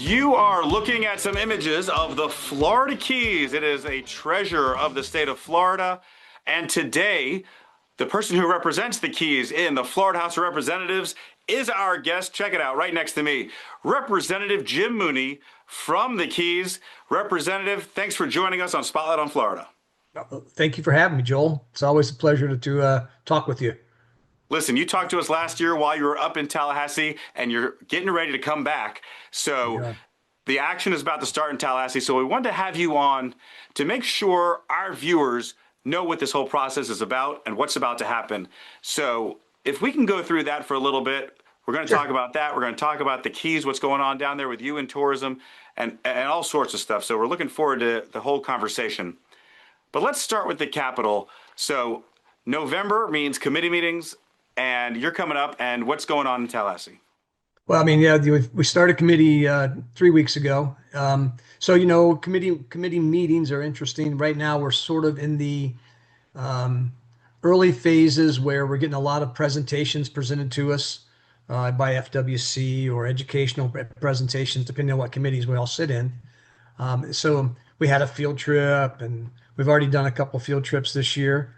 You are looking at some images of the Florida Keys. It is a treasure of the state of Florida. And today, the person who represents the Keys in the Florida House of Representatives is our guest. Check it out right next to me. Representative Jim Mooney from the Keys. Representative, thanks for joining us on Spotlight on Florida. Thank you for having me, Joel. It's always a pleasure to talk with you. Listen, you talked to us last year while you were up in Tallahassee, and you're getting ready to come back. So Yeah. the action is about to start in Tallahassee. So we wanted to have you on to make sure our viewers know what this whole process is about and what's about to happen. So if we can go through that for a little bit, we're going to Sure. talk about that. We're going to talk about the Keys, what's going on down there with you in tourism, and all sorts of stuff. So we're looking forward to the whole conversation. But let's start with the Capitol. So November means committee meetings, and you're coming up, and what's going on in Tallahassee? Well, I mean, yeah, we started committee 3 weeks ago. Committee meetings are interesting. Right now, we're sort of in the um, early phases where we're getting a lot of presentations presented to us by FWC or educational presentations, depending on what committees we all sit in. So we had a field trip, and we've already done a couple field trips this year,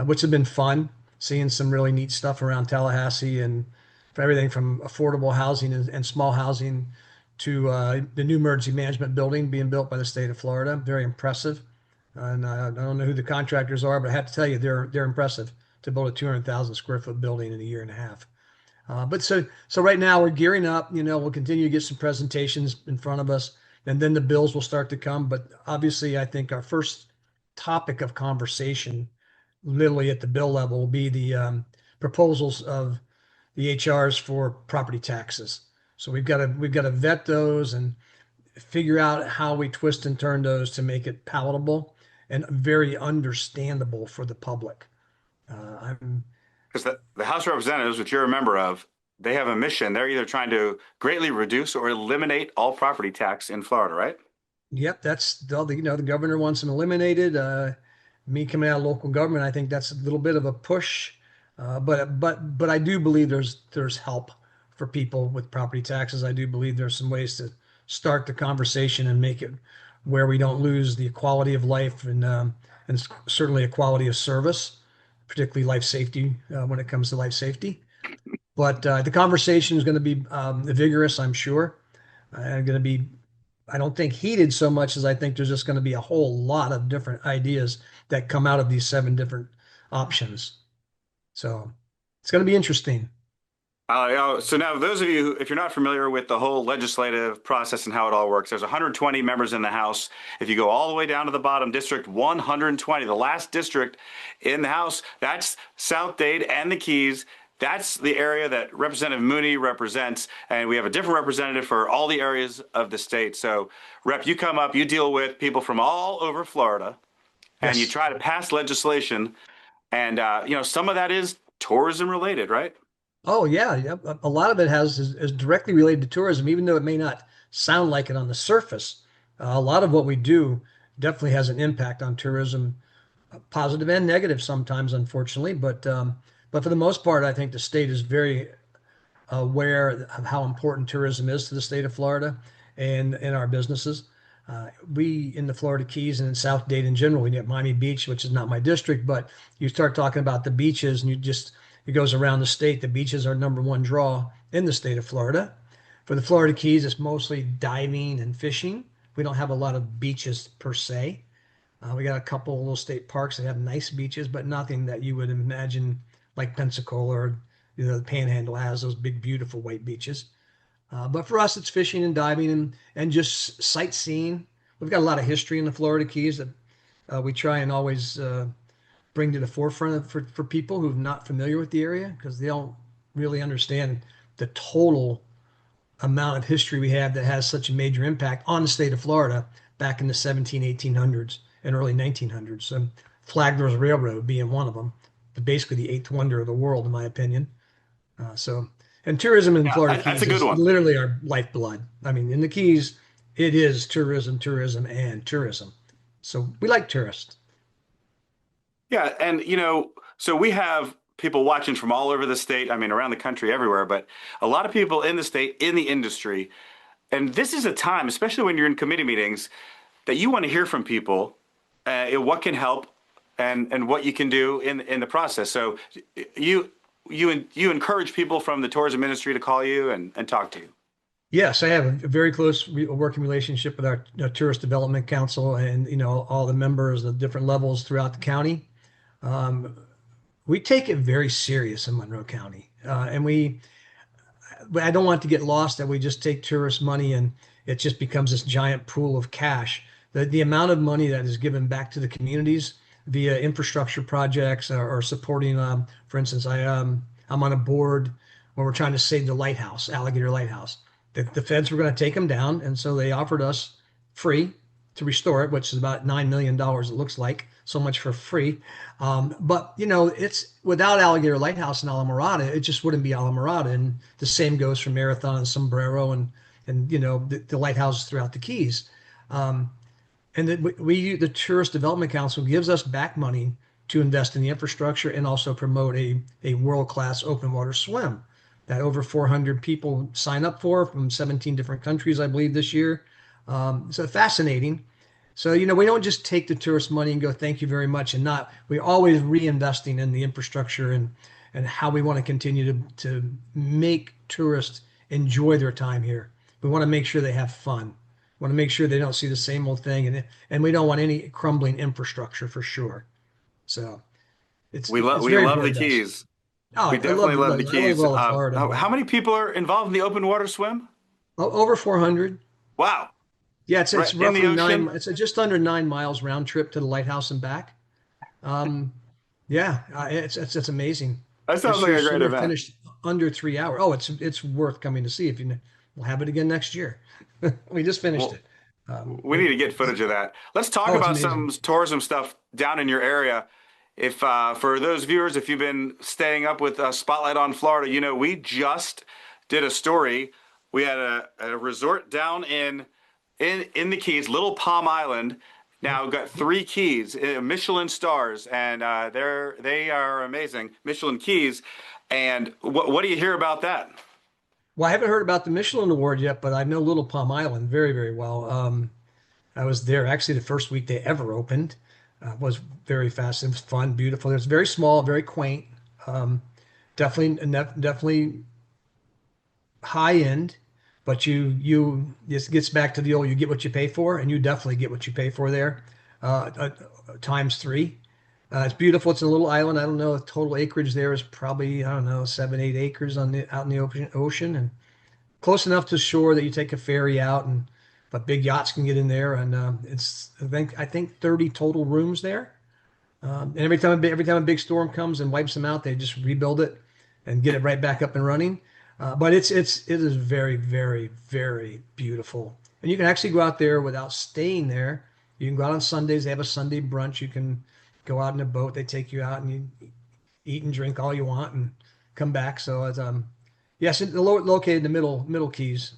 which have been fun, seeing some really neat stuff around Tallahassee and for everything from affordable housing and small housing to the new emergency management building being built by the state of Florida. Very impressive. And I don't know who the contractors are, but I have to tell you, they're impressive to build a 200,000 square foot building in a year and a half. But so right now we're gearing up. We'll continue to get some presentations in front of us, and then the bills will start to come. But obviously, I think our first topic of conversation, literally at the bill level, will be the proposals of the HRs for property taxes. So we've got to vet those and figure out how we twist and turn those to make it palatable and very understandable for the public. I'm Because the House of Representatives, which you're a member of, they have a mission. They're either trying to greatly reduce or eliminate all property tax in Florida, right? Yep, the governor wants them eliminated. Me coming out of local government, I think that's a little bit of a push. But I do believe there's help for people with property taxes. I do believe there's some ways to start the conversation and make it where we don't lose the quality of life and certainly a quality of service, particularly life safety when it comes to life safety. But the conversation is going to be vigorous, I'm sure. Going to be, I don't think heated so much as I think there's just going to be a whole lot of different ideas that come out of these 7 different options. So it's going to be interesting. So now, those of you, if you're not familiar with the whole legislative process and how it all works, there's 120 members in the House. If you go all the way down to the bottom, District 120, the last district in the House, that's South Dade and the Keys. That's the area that Representative Mooney represents, and we have a different representative for all the areas of the state. So, Rep, you come up, you deal with people from all over Florida, and you Yes. try to pass legislation, and some of that is tourism related, right? Oh yeah, yeah. A lot of it is directly related to tourism, even though it may not sound like it on the surface. A lot of what we do definitely has an impact on tourism, positive and negative sometimes, unfortunately. But for the most part, I think the state is very aware of how important tourism is to the state of Florida and in our businesses. We in the Florida Keys and in South Dade in general, we get Miami Beach, which is not my district, but you start talking about the beaches and it goes around the state. The beaches are number one draw in the state of Florida. For the Florida Keys, it's mostly diving and fishing. We don't have a lot of beaches per se. We got a couple of little state parks that have nice beaches, but nothing that you would imagine like Pensacola or the Panhandle has those big, beautiful white beaches. But for us, it's fishing and diving and just sightseeing. We've got a lot of history in the Florida Keys that we try and always bring to the forefront for people who are not familiar with the area because they don't really understand the total amount of history we have that has such a major impact on the state of Florida back in the 17, 1800s and early 1900s. Flagler's Railroad being one of them, basically the eighth wonder of the world, in my opinion. And tourism in Yeah, Florida that's a Keys good is one. literally our lifeblood. I mean, in the Keys, it is tourism, tourism, and tourism. So we like tourists. Yeah, and so we have people watching from all over the state, I mean, around the country, everywhere, but a lot of people in the state, in the industry. And this is a time, especially when you're in committee meetings, that you want to hear from people, what can help and what you can do in the process. So you you encourage people from the tourism industry to call you and talk to you. Yes, I have a very close working relationship with our Tourist Development Council and, all the members of different levels throughout the county. Um, we take it very serious in Monroe County. But I don't want it to get lost that we just take tourist money and it just becomes this giant pool of cash. The amount of money that is given back to the communities via infrastructure projects or supporting, for instance, I'm on a board where we're trying to save the lighthouse, Alligator Lighthouse. The feds were going to take them down, and so they offered us free to restore it, which is about $9 million, it looks like. So much for free. But it's without Alligator Lighthouse in Alamorada, it just wouldn't be Alamorada. And the same goes for Marathon and Sombrero and the lighthouses throughout the Keys. And that the Tourist Development Council gives us back money to invest in the infrastructure and also promote a world-class open water swim that over 400 people sign up for from 17 different countries, I believe, this year. So fascinating. So, we don't just take the tourist money and go, thank you very much, and not, we're always reinvesting in the infrastructure and how we want to continue to make tourists enjoy their time here. We want to make sure they have fun. We want to make sure they don't see the same old thing, and we don't want any crumbling infrastructure for sure. So it's We very love the important to us. Keys. Oh, We I love definitely love the I love Keys. all of Florida, but How many people are involved in the open water swim? over 400. Wow. Yeah, it's Right in the roughly ocean? it's just under 9 miles round trip to the lighthouse and back. Um, yeah, it's amazing. That sounds This like year, a great swimmer event. finished under 3 hours. Oh, it's worth coming to see if you. We'll have it again next year. We just finished Well, it. we need to get footage of that. Let's talk Oh, it's about amazing. some tourism stuff down in your area. If For those viewers, if you've been staying up with Spotlight on Florida, we just did a story. We had a resort down in the Keys, Little Palm Island. Now we've got three keys, Michelin stars, and they are amazing, Michelin keys. And what do you hear about that? Well, I haven't heard about the Michelin Award yet, but I know Little Palm Island very, very well. I was there actually the first week they ever opened. Was very fast. It was fun, beautiful. It was very small, very quaint. Um, definitely high end, but this gets back to the old you get what you pay for, and you definitely get what you pay for there, times three. It's beautiful. It's a little island. I don't know. The total acreage there is probably, I don't know, 7, 8 acres out in the ocean, and close enough to shore that you take a ferry out, and but big yachts can get in there, and it's I think 30 total rooms there. And every time a big storm comes and wipes them out, they just rebuild it and get it right back up and running. But it is very, very, very beautiful. And you can actually go out there without staying there. You can go out on Sundays. They have a Sunday brunch. You can go out in a boat. They take you out and you eat and drink all you want and come back. So it's yes, located in the middle Keys.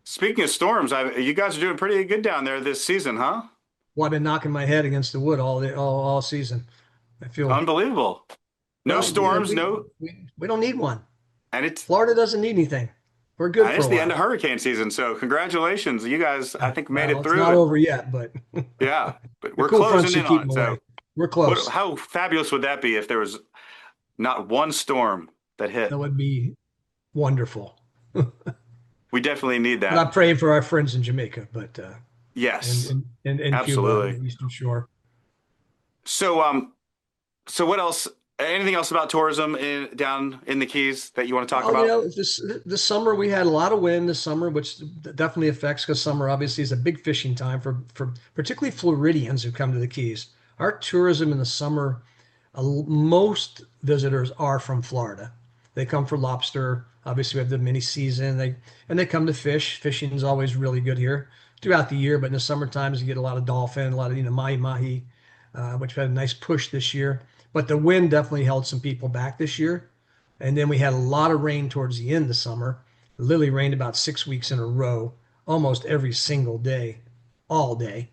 Speaking of storms, you guys are doing pretty good down there this season, huh? Well, I've been knocking my head against the wood all season. I feel Unbelievable. No well, storms, no, we don't need one. and it's Florida doesn't need anything. We're good and for it's a the end of while. hurricane season. So congratulations, you guys. I think made Well, it it's through, not and over yet, but yeah, but the we're cool fronts closing should in keep on them it. So away. We're close. how fabulous would that be if there was not one storm that That hit? would be wonderful. We definitely need But I'm that. praying for our friends in Jamaica, but Yes, and Cuba and absolutely. the Eastern Shore. So so what else? Anything else about tourism down in the Keys that you want to talk Well, about? this summer we had a lot of wind this summer, which definitely affects because summer obviously is a big fishing time for particularly Floridians who come to the Keys. Our tourism in the summer, most visitors are from Florida. They come for lobster. Obviously, we have the mini season. They come to fish. Fishing is always really good here throughout the year, but in the summer times you get a lot of dolphin, a lot of mahi mahi, which had a nice push this year. But the wind definitely held some people back this year. And then we had a lot of rain towards the end of summer. It literally rained about 6 weeks in a row, almost every single day, all day,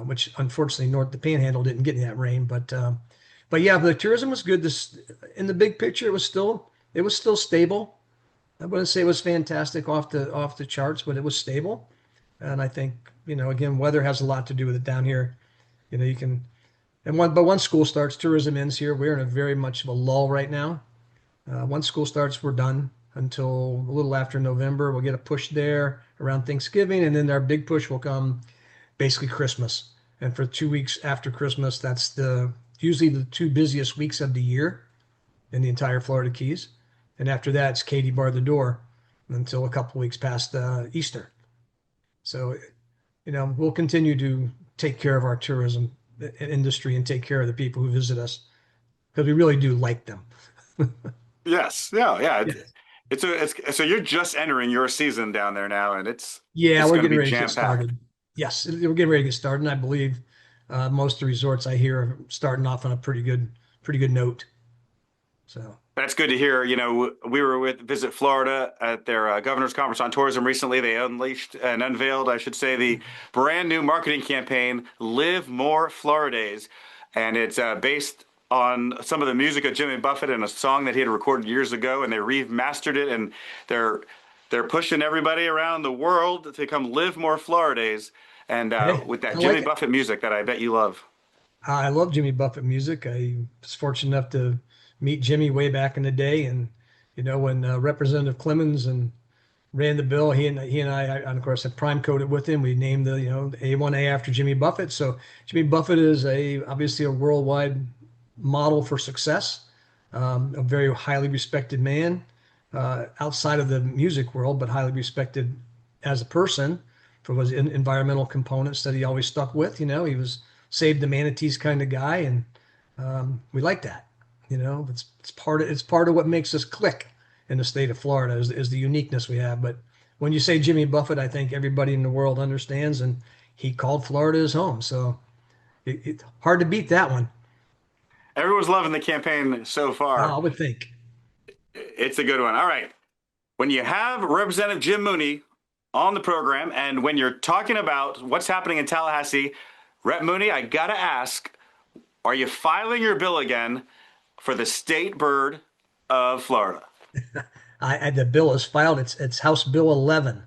which unfortunately North the Panhandle didn't get any of that rain. But yeah, the tourism was good. This in the big picture, it was still stable. I wouldn't say it was fantastic off the charts, but it was stable. And I think, again, weather has a lot to do with it down here. You can, and once school starts, tourism ends here. We're in a very much of a lull right now. Once school starts, we're done until a little after November. We'll get a push there around Thanksgiving, and then our big push will come basically Christmas. And for 2 weeks after Christmas, that's the usually the two busiest weeks of the year in the entire Florida Keys. And after that, it's Katie bar the door until a couple weeks past Easter. So, we'll continue to take care of our tourism industry and take care of the people who visit us because we really do like them. Yes, yeah, yeah. Yes. It's so you're just entering your season down there now, and Yeah, it's we're going to getting be ready to get jam packed. started. Yes, we're getting ready to get started, and I believe most of the resorts I hear are starting off on a pretty good note. So, That's good to hear. We were with Visit Florida at their governor's conference on tourism recently. They unleashed and unveiled, I should say, the brand new marketing campaign, Live More Floridays. And it's based on some of the music of Jimmy Buffett and a song that he had recorded years ago. And they remastered it, and they're they're pushing everybody around the world to come live more Floridays. And hey, with that I Jimmy like it. Buffett music that I bet you love. I love Jimmy Buffett music. I was fortunate enough to meet Jimmy way back in the day, and when Representative Clemens and ran the bill, and of course, I prime coded with him. We named the A1A after Jimmy Buffett. So Jimmy Buffett is obviously a worldwide model for success, a very highly respected man outside of the music world, but highly respected as a person for his environmental components that he always stuck with. He was save the manatees kind of guy, and we like that. It's part of what makes us click in the state of Florida is the uniqueness we have. But when you say Jimmy Buffett, I think everybody in the world understands, and he called Florida his home. So it's hard to beat that one. Everyone's loving the campaign so far. I would think. It's a good one. All right. When you have Representative Jim Mooney on the program, and when you're talking about what's happening in Tallahassee, Rep Mooney, I got to ask, are you filing your bill again for the state bird of Florida? The bill is filed. It's House Bill 11.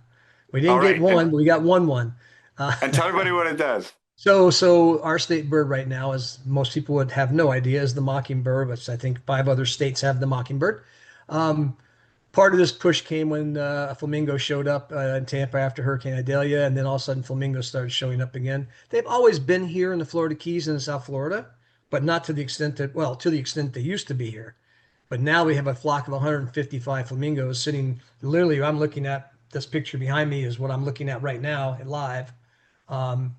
We All didn't get right. one, but we got one. And tell everybody what it does. So our state bird right now, as most people would have no idea, is the mockingbird, which I think 5 other states have the mockingbird. Um, Part of this push came when a flamingo showed up in Tampa after Hurricane Idalia, and then all of a sudden flamingos started showing up again. They've always been here in the Florida Keys and in South Florida, but not to the extent to the extent they used to be here. But now we have a flock of 155 flamingos sitting literally. I'm looking at this picture behind me is what I'm looking at right now live. Um,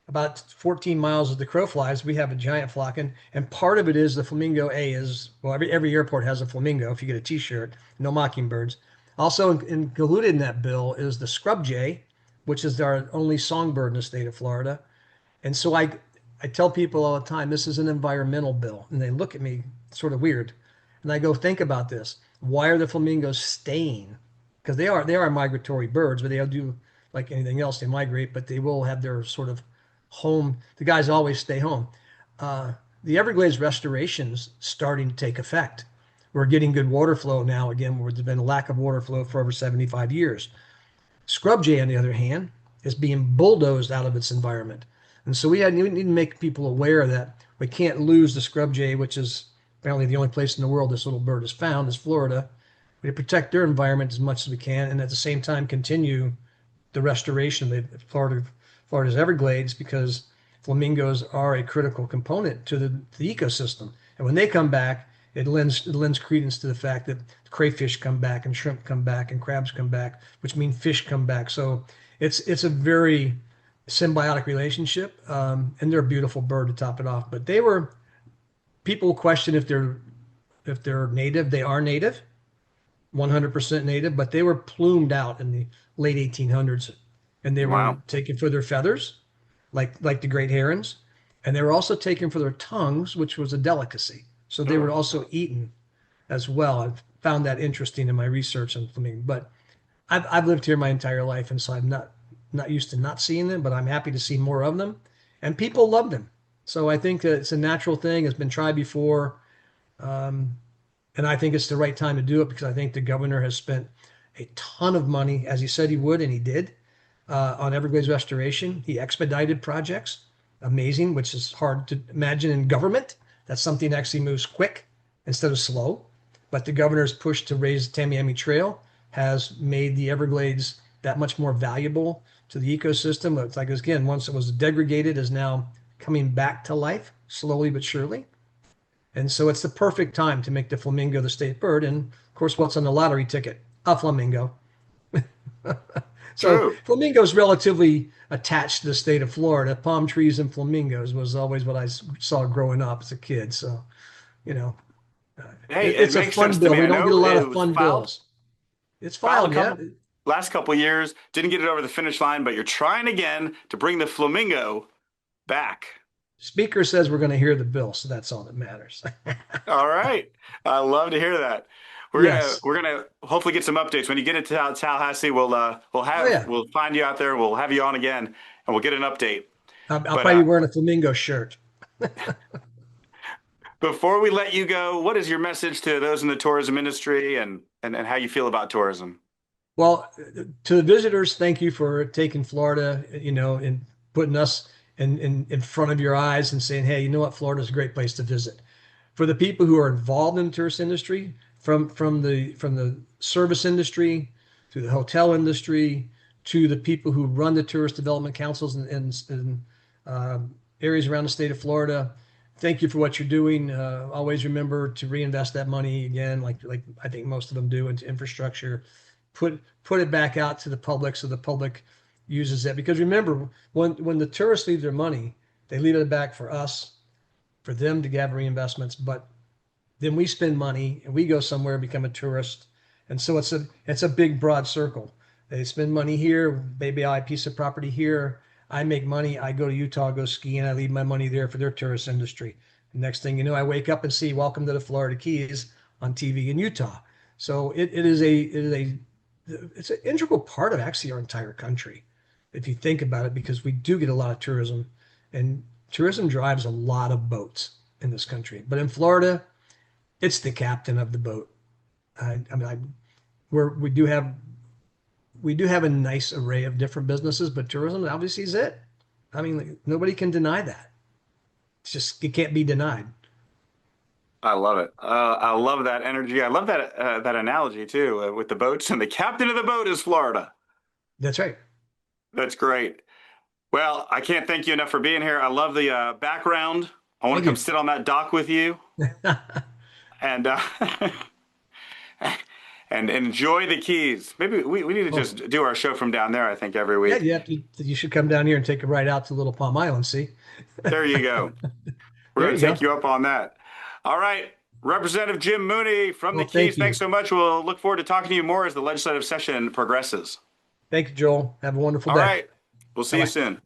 about 14 miles as the crow flies, we have a giant flock, and part of it is the flamingo. Well, every airport has a flamingo. If you get a T-shirt, no mockingbirds. Also included in that bill is the scrub jay, which is our only songbird in the state of Florida. And so I tell people all the time, this is an environmental bill, and they look at me sort of weird, and I go, think about this. Why are the flamingos staying? Because they are migratory birds, but they do like anything else. They migrate, but they will have their sort of home. The guys always stay home. Uh, the Everglades restoration's starting to take effect. We're getting good water flow now again, where there's been a lack of water flow for over 75 years. Scrub jay, on the other hand, is being bulldozed out of its environment. And so we need to make people aware that we can't lose the scrub jay, which is apparently the only place in the world this little bird is found, is Florida. We protect their environment as much as we can, and at the same time continue the restoration of Florida's Everglades, because flamingos are a critical component to the ecosystem. And when they come back, it lends credence to the fact that crayfish come back and shrimp come back and crabs come back, which mean fish come back. So it's a very symbiotic relationship, and they're a beautiful bird to top it off. But people question if they're native. They are native, 100% native, but they were plumed out in the late 1800s, and they were Wow. taken for their feathers, like the great herons, and they were also taken for their tongues, which was a delicacy. So they were Ugh. also eaten as well. I've found that interesting in my research on flamingo. But I've lived here my entire life, and so I'm not used to not seeing them, but I'm happy to see more of them, and people love them. So I think that it's a natural thing. It's been tried before. Um, and I think it's the right time to do it because I think the governor has spent a ton of money, as he said he would, and he did, on Everglades restoration. He expedited projects, amazing, which is hard to imagine in government. That's something that actually moves quick instead of slow. But the governor's push to raise the Tamiami Trail has made the Everglades that much more valuable to the ecosystem. It's like, again, once it was degraded, is now coming back to life slowly but surely. And so it's the perfect time to make the flamingo the state bird. And of course, what's on the lottery ticket? A flamingo. So True. flamingos relatively attached to the state of Florida. Palm trees and flamingos was always what I saw growing up as a kid. So, you know, Hey, it it's a makes sense fun to bill. me. We I don't get know a lot it of was fun bills. It's filed a filed, yeah. couple last couple years, didn't get it over the finish line, but you're trying again to bring the flamingo back. Speaker says we're going to hear the bill, so that's all that matters. All right. I love to hear that. Yes. We're gonna hopefully get some updates. When you get into Tallahassee, Oh yeah. we'll find you out there. We'll have you on again and we'll get an update. I'll But probably be wearing a flamingo shirt. before we let you go, what is your message to those in the tourism industry and how you feel about tourism? Well, to the visitors, thank you for taking Florida, and putting us in front of your eyes and saying, hey, you know what, Florida's a great place to visit. For the people who are involved in the tourist industry, from the service industry to the hotel industry to the people who run the tourist development councils and areas around the state of Florida, thank you for what you're doing. Always remember to reinvest that money again, like I think most of them do, into infrastructure. Put it back out to the public so the public uses it. Because remember, when the tourists leave their money, they leave it back for us, for them to have reinvestments. But then we spend money and we go somewhere and become a tourist. And so it's a big broad circle. They spend money here, maybe I buy a piece of property here. I make money. I go to Utah, go skiing. I leave my money there for their tourist industry. And next thing you know, I wake up and see "Welcome to the Florida Keys" on TV in Utah. So it's an integral part of actually our entire country, if you think about it, because we do get a lot of tourism, and tourism drives a lot of boats in this country. But in Florida, it's the captain of the boat. I mean, we do have a nice array of different businesses, but tourism obviously is it. I mean, like, nobody can deny that. It can't be denied. I love it. I love that energy. I love that analogy too, with the boats and the captain of the boat is Florida. That's right. That's great. Well, I can't thank you enough for being here. I love the background. I want to Thank come you. sit on that dock with you and and enjoy the Keys. Maybe we need to Oh, just do our show from down there, I think, every yeah, week. you should come down here and take a ride out to Little Palm Island. See, There you go. We're there going you to go. take you up on that. All right. Representative Jim Mooney from the Well, Keys, thank thanks you. so much. We'll look forward to talking to you more as the legislative session progresses. Thank you, Joel. Have a wonderful All day. right. We'll Bye see you bye. soon.